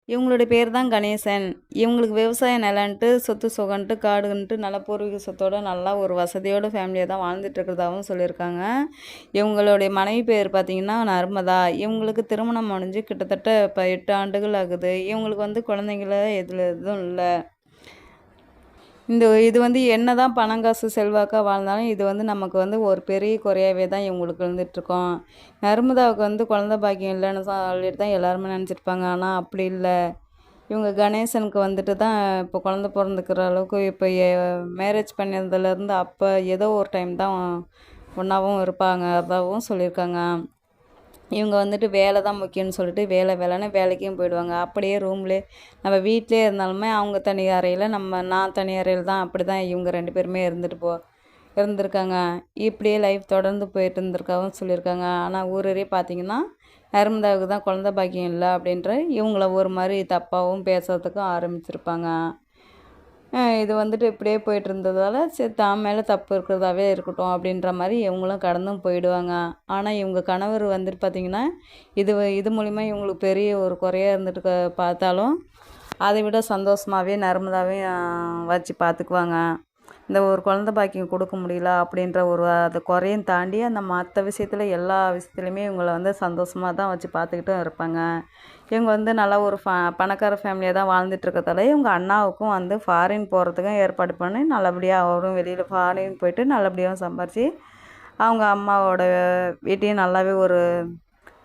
இவங்களுடைய பேர் தான் கணேசன். இவங்களுக்கு விவசாய நிலன்ட்டு, சொத்து சுகன்ட்டு, காடுன்ட்டு நல்லா பூர்வீக சொத்தோட நல்லா ஒரு வசதியோட ஃபேமிலியா தான் வாழ்ந்துட்டு இருக்கிறதாவும் சொல்லியிருக்காங்க. இவங்களுடைய மனைவி பேர் பார்த்தீங்கன்னா நர்மதா. இவங்களுக்கு திருமணம் முடிஞ்சு கிட்டத்தட்ட இப்போ 8 ஆண்டுகள் ஆகுது. இவங்களுக்கு வந்து குழந்தைங்கள எதுவும் இல்ல. இது வந்து என்னதான் பணம், காசு, செல்வாக்கா வாழ்ந்தாலும், இது வந்து நமக்கு வந்து ஒரு பெரிய குறையாவே தான் இவங்களுக்கு இருந்துட்டுருக்கும். நர்மதாவுக்கு வந்து குழந்த பாக்கியம் இல்லைன்னு சொல்லிட்டு தான் எல்லாருமே நினச்சிருப்பாங்க. ஆனால் அப்படி இல்ல. இவங்க கணேசனுக்கு வந்துட்டு தான் இப்போ குழந்த பொறந்துக்கிற அளவுக்கு இப்போ மேரேஜ் பண்ணதுலேருந்து அப்போ ஏதோ ஒரு டைம் தான் ஒன்றாவும் இருப்பாங்க. அதாவும் சொல்லியிருக்காங்க. இவங்க வந்துட்டு வேலை தான் முக்கியம்னு சொல்லிட்டு வேலைன்னு வேலைக்கும் போயிடுவாங்க. அப்படியே ரூம்லேயே நம்ம வீட்டிலே இருந்தாலுமே அவங்க தனி அறையில் நான் தனி அறையில் தான் அப்படி தான் இவங்க 2 பேருமே இருந்திருக்காங்க. இப்படியே லைஃப் தொடர்ந்து போயிட்டு இருந்திருக்காவும் சொல்லியிருக்காங்க. ஆனால் ஊரே பார்த்திங்கன்னா நர்மதாவுக்கு தான் குழந்த பாக்கியம் இல்லை அப்படின்ற இவங்கள ஒரு மாதிரி தப்பாகவும் பேசுறதுக்கும் ஆரம்பிச்சிருப்பாங்க. இது வந்துட்டு இப்படியே போயிட்டு இருந்ததால் சரி தான் மேலே தப்பு இருக்கிறதாவே இருக்கட்டும் அப்படின்ற மாதிரி இவங்களும் கடந்தும் போயிடுவாங்க. ஆனால் இவங்க கணவர் வந்துட்டு பார்த்திங்கன்னா இது மூலிமா இவங்களுக்கு பெரிய ஒரு குறையாக இருந்துட்டு பார்த்தாலும் அதை விட சந்தோஷமாகவே நர்மதாவையும் வச்சு பார்த்துக்குவாங்க. இந்த ஒரு குழந்த பாக்கியம் கொடுக்க முடியல அப்படின்ற ஒரு அதை குறையும் தாண்டி அந்த மற்ற விஷயத்தில் எல்லா விஷயத்துலையுமே இவங்கள வந்து சந்தோஷமாக தான் வச்சு பார்த்துக்கிட்டும் இருப்பாங்க. இவங்க வந்து நல்லா ஒரு பணக்கார ஃபேமிலியாக தான் வாழ்ந்துட்டு இருக்கிறதால இவங்க அண்ணாவுக்கும் வந்து ஃபாரின் போகிறதுக்கும் ஏற்பாடு பண்ணி நல்லபடியாக அவரும் வெளியில் ஃபாரின் போயிட்டு நல்லபடியாகவும் சம்பாரித்து அவங்க அம்மாவோட வீட்டையும் நல்லாவே ஒரு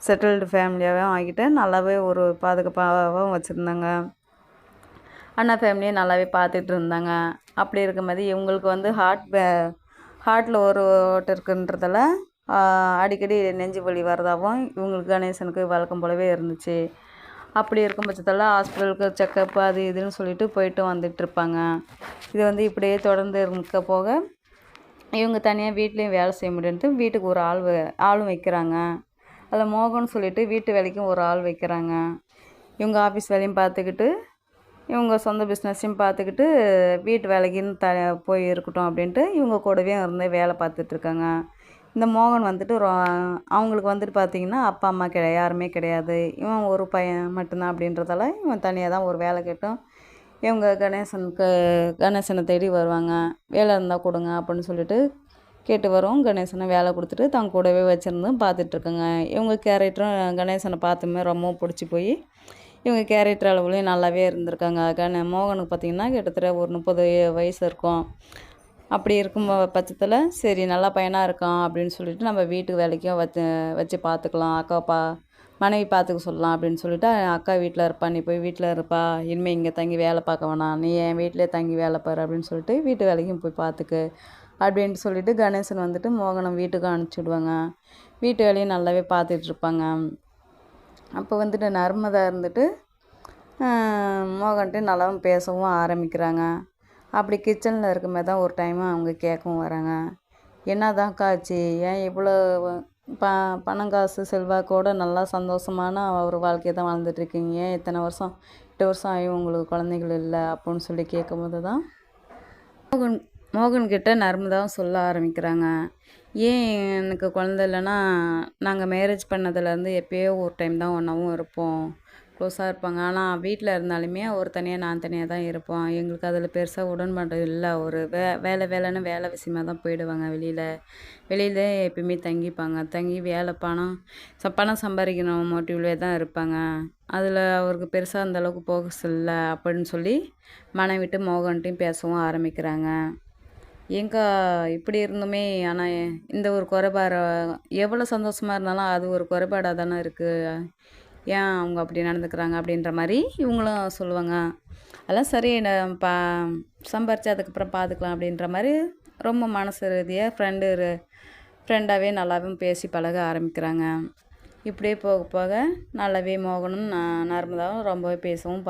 செட்டில்டு ஃபேமிலியாகவும் ஆகிட்டு நல்லாவே ஒரு பாதுகாப்பாகவும் வச்சுருந்தாங்க. அண்ணா ஃபேமிலியை நல்லாவே பார்த்துட்டு இருந்தாங்க. அப்படி இருக்கும்போது இவங்களுக்கு வந்து ஹார்ட்டில் ஒரு ஓட்டை இருக்குன்றதால அடிக்கடி நெஞ்சு வலி வரதாகவும் இவங்களுக்கு கணேசனுக்கு வழக்கம் போலவே இருந்துச்சு. அப்படி இருக்கும் பட்சத்தில் ஹாஸ்பிட்டலுக்கு செக்கப் அது இதுன்னு சொல்லிட்டு போயிட்டு வந்துட்டுருப்பாங்க. இது வந்து இப்படியே தொடர்ந்து இருக்க போக இவங்க தனியாக வீட்லேயும் வேலை செய்ய முடியுன்ட்டு வீட்டுக்கு ஒரு ஆளும் வைக்கிறாங்க. அதில் மோகன் சொல்லிட்டு வீட்டு வேலைக்கும் ஒரு ஆள் வைக்கிறாங்க. இவங்க ஆஃபீஸ் வேலையும் பார்த்துக்கிட்டு இவங்க சொந்த பிஸ்னஸையும் பார்த்துக்கிட்டு வீட்டு வேலைக்குன்னு போய் இருக்கட்டும் அப்படின்ட்டு இவங்க கூடவே இருந்து வேலை பார்த்துட்ருக்காங்க. இந்த மோகன் வந்துட்டு அவங்களுக்கு வந்துட்டு பார்த்திங்கன்னா அப்பா அம்மா யாருமே கிடையாது. இவன் ஒரு பையன் மட்டும்தான் அப்படின்றதால இவன் தனியாக தான் ஒரு வேலை கேட்டும் இவங்க கணேசனை தேடி வருவாங்க. வேலை இருந்தால் கொடுங்க அப்படின்னு சொல்லிட்டு கேட்டு வரும். கணேசனை வேலை கொடுத்துட்டு தான் கூடவே வச்சுருந்து பார்த்துட்ருக்காங்க. இவங்க கேரக்டரும் கணேசனை பார்த்துமே ரொம்பவும் பிடிச்சி போய் இவங்க கேரக்டர் அளவுலேயும் நல்லாவே இருந்திருக்காங்க. மோகனுக்கு பார்த்திங்கன்னா கிட்டத்தட்ட ஒரு 30 வயசு இருக்கும். அப்படி இருக்கும் பட்சத்தில் சரி நல்லா பையனாக இருக்கான் அப்படின்னு சொல்லிட்டு நம்ம வீட்டு வேலைக்கும் வச்சு பார்த்துக்கலாம். மனைவி பார்த்துக்க சொல்லலாம் அப்படின்னு சொல்லிட்டு அக்கா வீட்டில் இருப்பா, நீ போய் வீட்டில் இருப்பா, இனிமேல் இங்கே தங்கி வேலை பார்க்க வேணாம், நீ என் வீட்டிலே தங்கி வேலை பாரு அப்படின்னு சொல்லிட்டு வீட்டு வேலைக்கும் போய் பார்த்துக்கு அப்படின்ட்டு சொல்லிட்டு கணேசன் வந்துட்டு மோகனம் வீட்டுக்கு அனுப்பிச்சிடுவாங்க. வீட்டு வேலையும் நல்லாவே பார்த்துட்ருப்பாங்க. அப்போ வந்துட்டு நர்மதா இருந்துட்டு மோகன்ட்டு நல்லாவும் பேசவும் ஆரம்பிக்கிறாங்க. அப்படி கிச்சனில் இருக்கும்போது தான் ஒரு டைம் அவங்க கேட்கவும் வராங்க. என்னதான்க்கா ஆச்சு, ஏன் இவ்வளோ பணம் காசு செல்வாக்கோட நல்லா சந்தோஷமான ஒரு வாழ்க்கையை தான் வாழ்ந்துட்டுருக்கீங்க, ஏன் இத்தனை வருஷம் 8 வருஷம் ஆகியும் உங்களுக்கு குழந்தைகள் இல்லை அப்படின்னு சொல்லி கேட்கும்போது தான் மோகன்கிட்ட நர்மதாவும் சொல்ல ஆரம்பிக்கிறாங்க. ஏன் எனக்கு குழந்த இல்லைன்னா நாங்கள் மேரேஜ் பண்ணதுலேருந்து எப்போயோ ஒரு டைம் தான் ஒன்றாவும் இருப்போம், க்ளோஸாக இருப்பாங்க. ஆனால் வீட்டில் இருந்தாலுமே அவர் தனியாக நான் தனியாக தான் இருப்போம். எங்களுக்கு அதில் பெருசாக உடன்பாடு இல்லை. ஒரு வேலைன்னு வேலை விஷயமாக தான் போயிடுவாங்க. வெளியில் எப்பயுமே தங்கிப்பாங்க. தங்கி வேலை பணம் சம்பாதிக்கணும் மோட்டிவ்லே தான் இருப்பாங்க. அதில் அவருக்கு பெருசாக அந்தளவுக்கு ஃபோக்கஸ் இல்லை அப்படின்னு சொல்லி மனைவிட்டு மோகன்ட்டையும் பேசவும் ஆரம்பிக்கிறாங்க. ஏங்கா இப்படி இருந்துமே ஆனால் இந்த ஒரு குறைபாடு எவ்வளோ சந்தோஷமாக இருந்தாலும் அது ஒரு குறைபாடாக தானே இருக்குது, ஏன் அவங்க அப்படி நடந்துக்கிறாங்க அப்படின்ற மாதிரி இவங்களும் சொல்லுவாங்க. அதெல்லாம் சரி சம்பாரித்து அதுக்கப்புறம் பார்த்துக்கலாம் அப்படின்ற மாதிரி ரொம்ப மனசு ரீதியாக ஃப்ரெண்டாகவே நல்லாவும் பேசி பழக ஆரம்பிக்கிறாங்க. இப்படியே போக போக நல்லாவே மோகனும் நர்மதாவும் ரொம்பவே பேசவும்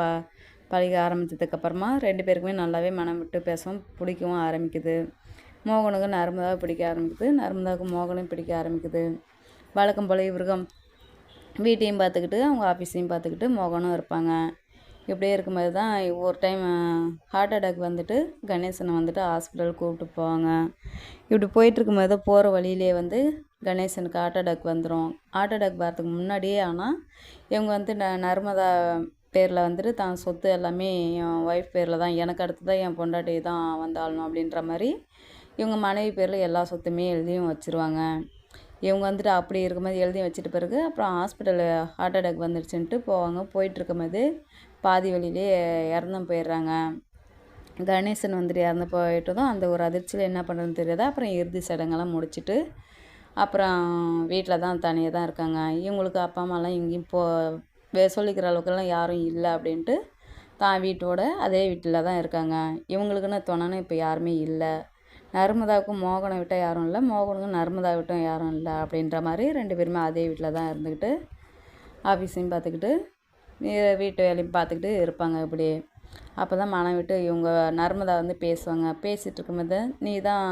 பழக ஆரம்பித்ததுக்கப்புறமா 2 பேருக்குமே நல்லாவே மனம் விட்டு பேசவும் பிடிக்கவும் ஆரம்பிக்குது. மோகனுக்கு நர்மதாவை பிடிக்க ஆரம்பிக்குது, நர்மதாவுக்கு மோகனையும் பிடிக்க ஆரம்பிக்குது. வழக்கம் போல் இவருக்கும் வீட்டையும் பார்த்துக்கிட்டு அவங்க ஆஃபீஸையும் பார்த்துக்கிட்டு மோகனும் இருப்பாங்க. இப்படியே இருக்கும்போது தான் ஒரு டைம் ஹார்ட் அட்டாக் வந்துட்டு கணேசனை வந்துட்டு ஹாஸ்பிட்டல் கூப்பிட்டு போவாங்க. இப்படி போயிட்டுருக்கும்போது போகிற வழியிலே வந்து கணேசனுக்கு ஹார்ட் அட்டாக் வந்துடும். ஹார்ட் அட்டாக் வரதுக்கு முன்னாடியே ஆனால் இவங்க வந்து நர்மதா பேரில் வந்துட்டு தான் சொத்து எல்லாமே என் ஒய்ஃப் பேரில் தான், எனக்கு அடுத்து தான் என் பொண்டாட்டி தான் வந்தாளணும் அப்படின்ற மாதிரி இவங்க மனைவி பேரில் எல்லா சொத்துமே எழுதியும் வச்சுருவாங்க. இவங்க வந்துட்டு அப்படி இருக்கும்போது எழுதி வச்சுட்டு பிறகு அப்புறம் ஹாஸ்பிட்டலு ஹார்ட் அட்டாக் வந்துடுச்சுன்ட்டு போவாங்க. போயிட்டுருக்கும்போது பாதி வழியிலே இறந்தும் போயிடுறாங்க. கணேசன் வந்துட்டு இறந்து போயிட்டதும் அந்த ஒரு அதிர்ச்சியில் என்ன பண்ணுறதுன்னு தெரியாதா. அப்புறம் இறுதி சடங்கெல்லாம் முடிச்சுட்டு அப்புறம் வீட்டில் தான் தனியாக தான் இருக்காங்க. இவங்களுக்கு அப்பா அம்மாலாம் எங்கேயும் சொல்லிக்கிற அளவுக்குலாம் யாரும் இல்லை அப்படின்ட்டு தான் வீட்டோட அதே வீட்டில் தான் இருக்காங்க. இவங்களுக்குன்னு துணைன்னு இப்போ யாருமே இல்லை. நர்மதாவுக்கும் மோகனை விட்டால் யாரும் இல்லை, மோகனுக்கும் நர்மதா விட்டும் யாரும் இல்லை அப்படின்ற மாதிரி 2 பேருமே அதே வீட்டில் தான் இருந்துக்கிட்டு ஆஃபீஸையும் பார்த்துக்கிட்டு வீட்டு வேலையும் பார்த்துக்கிட்டு இருப்பாங்க இப்படி. அப்போ தான் மனம் விட்டு இவங்க நர்மதா வந்து பேசுவாங்க. பேசிகிட்டு இருக்கும்போது நீ தான்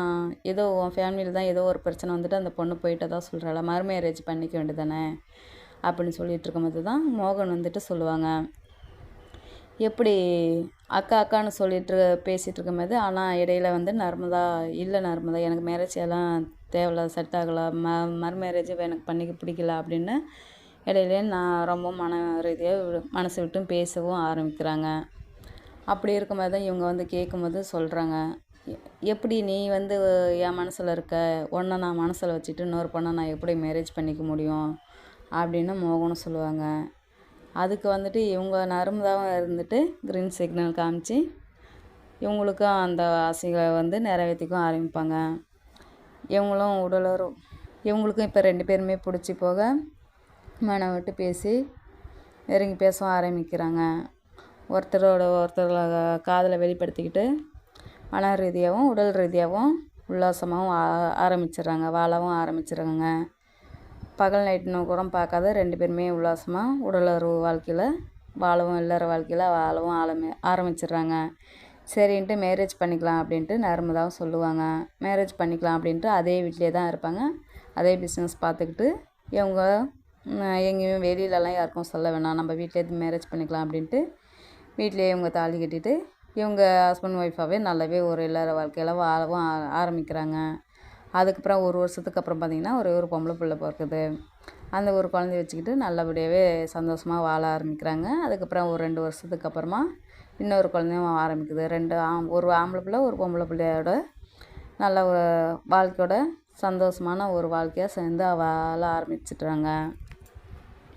ஏதோ உன் ஃபேமிலியில் தான் ஏதோ ஒரு பிரச்சனை வந்துட்டு அந்த பொண்ணு போயிட்டதா சொல்கிறாள, மறுமேரேஜ் பண்ணிக்க வேண்டியதானே அப்படின்னு சொல்லிகிட்டு இருக்கும்போது தான் மோகன் வந்துட்டு சொல்லுவாங்க. எப்படி அக்கா அக்கான்னு சொல்லிட்டு பேசிகிட்டு இருக்கும்போது, ஆனால் இடையில வந்து நர்மதா இல்லை நர்மதா எனக்கு மேரேஜ் எல்லாம் தேவையில்ல, செட் ஆகலை, மறுமேரேஜ் எனக்கு பண்ணிக்க பிடிக்கல அப்படின்னு இடையிலே நான் ரொம்ப மன ரீதியாக மனசு விட்டும் பேசவும் ஆரம்பிக்கிறாங்க. அப்படி இருக்கும்போது தான் இவங்க வந்து கேட்கும்போது சொல்கிறாங்க, எப்படி நீ வந்து என் மனசில் இருக்க, உன்னை நான் மனசில் வச்சுட்டு இன்னொரு பொண்ணை நான் எப்படி மேரேஜ் பண்ணிக்க முடியும் அப்படின்னு மோகனும் சொல்லுவாங்க. அதுக்கு வந்துட்டு இவங்க நர்மதாவும் இருந்துட்டு க்ரீன் சிக்னல் காமிச்சு இவங்களுக்கும் அந்த ஆசைகளை வந்து நிறைவேற்றிக்கும் ஆரம்பிப்பாங்க. இவங்களும் இவங்களுக்கும் இப்போ 2 பேருமே பிடிச்சி போக மனம் விட்டு பேசி நெருங்கி பேசவும் ஆரம்பிக்கிறாங்க. ஒருத்தரோட ஒருத்தர் காதலை வெளிப்படுத்திக்கிட்டு மன ரீதியாகவும் உடல் ரீதியாகவும் உல்லாசமாகவும் ஆரம்பிச்சிடுறாங்க, வாழவும் ஆரம்பிச்சிடுறாங்க. பகல் நைட்டுன்னு கூட பார்க்காத 2 பேருமே உல்லாசமாக உடலுறவு வாழ்க்கையில் வாழவும் இல்லற வாழ்க்கையில் வாழவும் ஆரம்பிச்சிடுறாங்க. சரின்ட்டு மேரேஜ் பண்ணிக்கலாம் அப்படின்ட்டு நர்மதாவும் சொல்லுவாங்க. மேரேஜ் பண்ணிக்கலாம் அப்படின்ட்டு அதே வீட்டிலே தான் இருப்பாங்க. அதே பிஸ்னஸ் பார்த்துக்கிட்டு இவங்க எங்கேயும் வெளியிலலாம் யாருக்கும் சொல்ல வேணாம், நம்ம வீட்டிலே மேரேஜ் பண்ணிக்கலாம் அப்படின்ட்டு வீட்டிலேயே இவங்க தாலி கட்டிட்டு இவங்க ஹஸ்பண்ட் ஒய்ஃபாகவே நல்லாவே ஒரு இல்லற வாழ்க்கையில் வாழவும் ஆரம்பிக்கிறாங்க. அதுக்கப்புறம் 1 வருஷத்துக்கு அப்புறம் பார்த்திங்கன்னா ஒரே ஒரு பொம்பளை பிள்ளை பிறக்குது. அந்த ஒரு குழந்தைய வச்சுக்கிட்டு நல்லபடியாகவே சந்தோஷமாக வாழ ஆரம்பிக்கிறாங்க. அதுக்கப்புறம் ஒரு 2 வருஷத்துக்கு அப்புறமா இன்னொரு குழந்தையும் ஆரம்பிக்குது. ஒரு ஆம்பளை பிள்ளை ஒரு பொம்பளை பிள்ளையோட நல்ல ஒரு வாழ்க்கையோட சந்தோஷமான ஒரு வாழ்க்கையாக சேர்ந்து வாழ ஆரம்பிச்சிட்றாங்க.